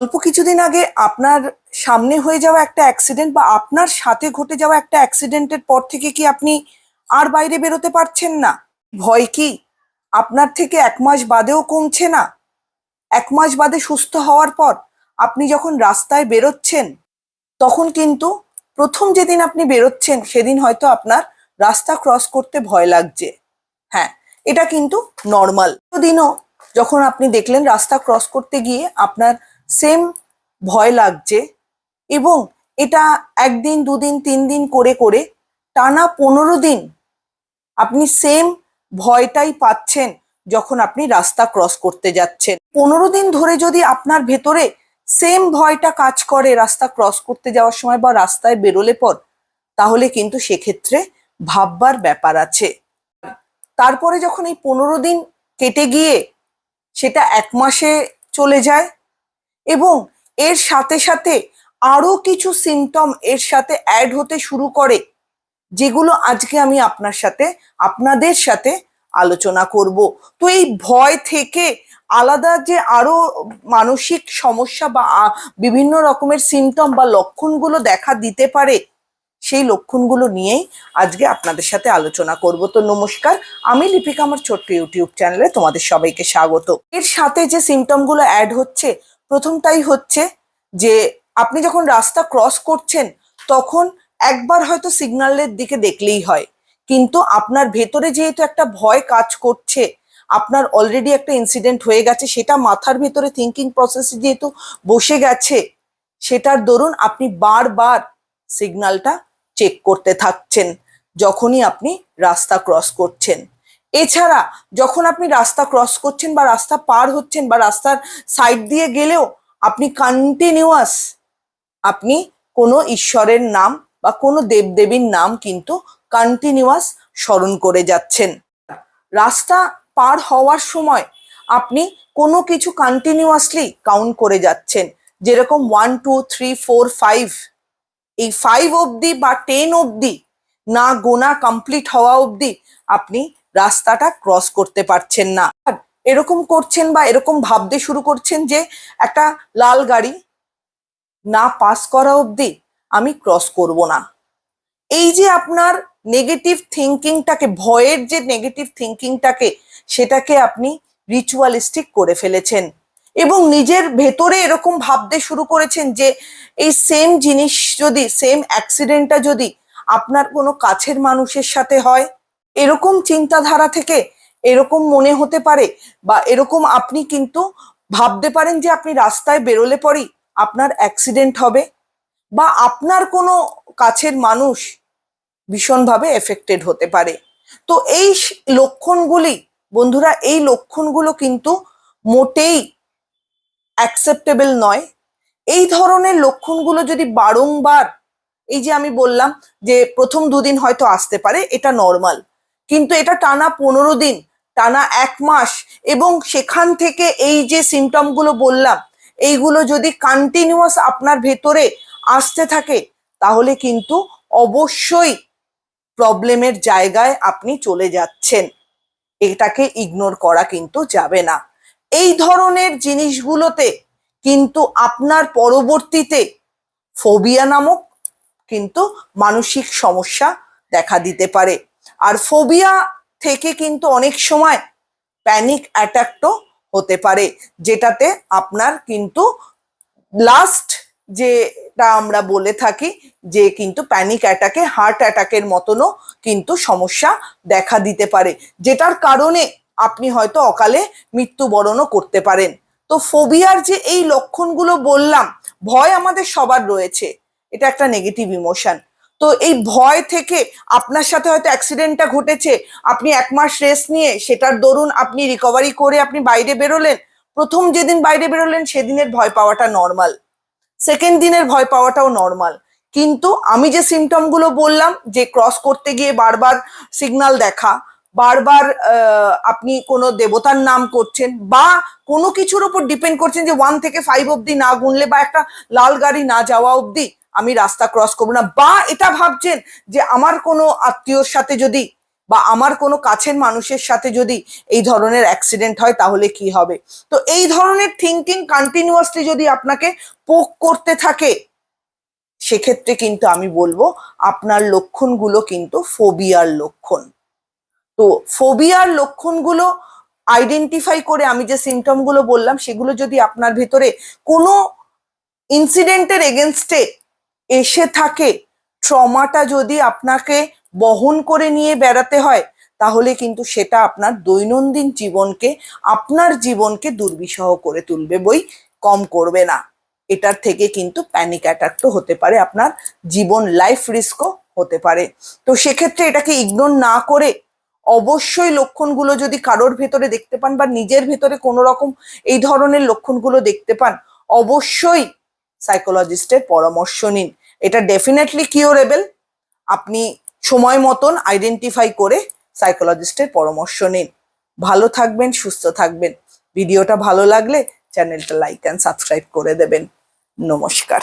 অল্প কিছুদিন আগে আপনার সামনে হয়ে যাওয়া একটা অ্যাক্সিডেন্ট বা আপনার সাথে ঘটে যাওয়া একটা অ্যাক্সিডেন্টের পর থেকে কি আপনি আর বাইরে বেরোতে পারছেন না? ভয় কি আপনার থেকে 1 মাস বাদেও কমছে না? 1 মাস বাদে সুস্থ হওয়ার পর আপনি যখন রাস্তায় বেরোচ্ছেন, তখন কিন্তু প্রথম যেদিন আপনি বেরোচ্ছেন সেদিন হয়তো আপনার রাস্তা ক্রস করতে ভয় লাগছে। হ্যাঁ, এটা কিন্তু নর্মাল। দিনও যখন আপনি দেখলেন রাস্তা ক্রস করতে গিয়ে আপনার সেম ভয় লাগছে, এবং এটা 1 দিন 2 দিন 3 দিন করে করে টানা 15 দিন আপনি সেম ভয়টাই পাচ্ছেন যখন আপনি রাস্তা ক্রস করতে যাচ্ছেন। 15 দিন ধরে যদি আপনার ভেতরে সেম ভয়টা কাজ করে রাস্তা ক্রস করতে যাওয়ার সময় বা রাস্তায় বেরোলে পর, তাহলে কিন্তু সেক্ষেত্রে ভাববার ব্যাপার আছে। তারপরে যখন এই 15 দিন কেটে গিয়ে সেটা 1 মাসে চলে যায়, এবং এর সাথে সাথে আরো কিছু সিমটম এর সাথে অ্যাড হতে শুরু করে, যেগুলো আজকে আমি আপনাদের সাথে আলোচনা করব। তো এই ভয় থেকে আলাদা যে আরো মানসিক সমস্যা বা বিভিন্ন রকমের সিমটম বা লক্ষণগুলো দেখা দিতে পারে, সেই লক্ষণগুলো নিয়েই আজকে আপনাদের সাথে আলোচনা করব। তো নমস্কার, আমি লিপিকা, আমার ছোট্ট ইউটিউব চ্যানেলে তোমাদের সবাইকে স্বাগত। এর সাথে যে সিমটমগুলো অ্যাড হচ্ছে, প্রথমটাই হচ্ছে যে আপনি যখন রাস্তা ক্রস করছেন তখন একবার হয়তো সিগন্যালের দিকে দেখলেই হয়, কিন্তু আপনার ভেতরে যেহেতু একটা ভয় কাজ করছে, আপনার অলরেডি একটা ইনসিডেন্ট হয়ে গেছে, সেটা মাথার ভেতরে থিঙ্কিং প্রসেসে যেহেতু বসে গেছে, সেটার দরুন আপনি বারবার সিগন্যালটা চেক করতে থাকছেন যখনই আপনি রাস্তা ক্রস করছেন। এছাড়া যখন আপনি রাস্তা ক্রস করছেন বা রাস্তা পার হচ্ছেন বা রাস্তার সাইড দিয়ে গেলেও আপনি কন্টিনিউয়াস আপনি কোনো ঈশ্বরের নাম বা কোনো দেবদেবীর নাম কিন্তু কন্টিনিউয়াস স্মরণ করে যাচ্ছেন। রাস্তা পার হওয়ার সময় আপনি কোনো কিছু কন্টিনিউয়াসলি কাউন্ট করে যাচ্ছেন, যেরকম 1 2 3 4 5, এই 5 অবধি বা 10 অবধি না গোনা কমপ্লিট হওয়া অবধি আপনি রাস্তাটা ক্রস করতে পারছেন না। এরকম করছেন বা এরকম ভাবতে শুরু করছেন যে একটা লাল গাড়ি না পাস করা অবধি আমি ক্রস করব না। এই যে আপনার নেগেটিভ থিঙ্কিংটাকে, ভয়ের যে নেগেটিভ থিঙ্কিংটাকে, সেটাকে আপনি রিচুয়ালিস্টিক করে ফেলেছেন এবং নিজের ভেতরে এরকম ভাবতে শুরু করেছেন যে এই সেম জিনিস যদি, সেম অ্যাক্সিডেন্টটা যদি আপনার কোনো কাছের মানুষের সাথে হয়, এরকম চিন্তাধারা থেকে এরকম মনে হতে পারে বা এরকম আপনি কিন্তু ভাবতে পারেন যে আপনি রাস্তায় বেরোলে পরই আপনার অ্যাক্সিডেন্ট হবে বা আপনার কোনো কাছের মানুষ ভীষণভাবে এফেক্টেড হতে পারে। তো এই লক্ষণগুলি, বন্ধুরা, এই লক্ষণগুলো কিন্তু মোটেই অ্যাকসেপ্টেবল নয়। এই ধরনের লক্ষণগুলো যদি বারংবার, এই যে আমি বললাম যে প্রথম 2 দিন হয়তো আসতে পারে, এটা নর্মাল, কিন্তু এটা টানা 15 দিন, টানা 1 মাস, এবং সেখান থেকে এই যে সিমটমগুলো বললাম, এইগুলো যদি কন্টিনিউয়াস আপনার ভেতরে আসতে থাকে, তাহলে কিন্তু অবশ্যই প্রবলেমের জায়গায় আপনি চলে যাচ্ছেন। এটাকে ইগনোর করা কিন্তু যাবে না। এই ধরনের জিনিসগুলোতে কিন্তু আপনার পরবর্তীতে ফোবিয়া নামক কিন্তু মানসিক সমস্যা দেখা দিতে পারে। আর ফোবিয়া থেকে কিন্তু অনেক সময় প্যানিক অ্যাটাকও হতে পারে, যেটাতে আপনার কিন্তু লাস্ট যেটা আমরা বলে থাকি যে কিন্তু প্যানিক অ্যাটাকে হার্ট অ্যাটাকের মতনও কিন্তু সমস্যা দেখা দিতে পারে, যেটার কারণে আপনি হয়তো অকালে মৃত্যুবরণও করতে পারেন। তো ফোবিয়ার যে এই লক্ষণগুলো বললাম, ভয় আমাদের সবার রয়েছে, এটা একটা নেগেটিভ ইমোশন। তো এই ভয় থেকে আপনার সাথে হয়তো অ্যাক্সিডেন্টটা ঘটেছে, আপনি 1 মাস রেস্ট নিয়ে সেটার দরুন আপনি রিকভারি করে আপনি বাইরে বেরোলেন। প্রথম যেদিন বাইরে বেরোলেন সেদিনের ভয় পাওয়াটা নর্মাল, সেকেন্ড দিনের ভয় পাওয়াটাও নর্মাল, কিন্তু আমি যে সিমটমগুলো বললাম, যে ক্রস করতে গিয়ে বারবার সিগন্যাল দেখা, বারবার আপনি কোনো দেবতার নাম করছেন বা কোনো কিছুর উপর ডিপেন্ড করছেন যে 1 থেকে 5 অবধি না গুনলে বা একটা লাল গাড়ি না যাওয়া অবধি আমি রাস্তা ক্রস করবো না, বা এটা ভাবছেন যে আমার কোনো আত্মীয়র সাথে যদি বা আমার কোনো কাছের মানুষের সাথে যদি এই ধরনের অ্যাক্সিডেন্ট হয় তাহলে কি হবে। তো এই ধরনের থিঙ্কিং কন্টিনিউয়াসলি যদি আপনাকে পোক করতে থাকে, সেক্ষেত্রে কিন্তু আমি বলবো আপনার লক্ষণগুলো কিন্তু ফোবিয়ার লক্ষণ। তো ফোবিয়ার লক্ষণগুলো আইডেন্টিফাই করে আমি যে সিমটমগুলো বললাম সেগুলো যদি আপনার ভেতরে কোনো ইনসিডেন্টের এগেনস্টে এসে থাকে, ট্রমাটা যদি আপনাকে বহন করে নিয়ে বেড়াতে হয়, তাহলে কিন্তু সেটা আপনার দৈনন্দিন জীবনকে, আপনার জীবনকে দুর্বিষহ করে তুলবে, বই কম করবে না। এটার থেকে কিন্তু প্যানিক অ্যাটাক তো হতে পারে, আপনার জীবন লাইফ রিস্কও হতে পারে। তো সেক্ষেত্রে এটাকে ইগনোর না করে অবশ্যই লক্ষণগুলো যদি কারোর ভেতরে দেখতে পান বা নিজের ভেতরে কোনো রকম এই ধরনের লক্ষণগুলো দেখতে পান, অবশ্যই সাইকোলজিস্টের পরামর্শ নিন। এটা ডেফিনেটলি কিউরেবল। আপনি সময় মতন আইডেন্টিফাই করে সাইকোলজিস্টের পরামর্শ নিন। ভালো থাকবেন, সুস্থ থাকবেন। ভিডিওটা ভালো লাগলে চ্যানেলটা লাইক অ্যান্ড সাবস্ক্রাইব করে দেবেন। নমস্কার।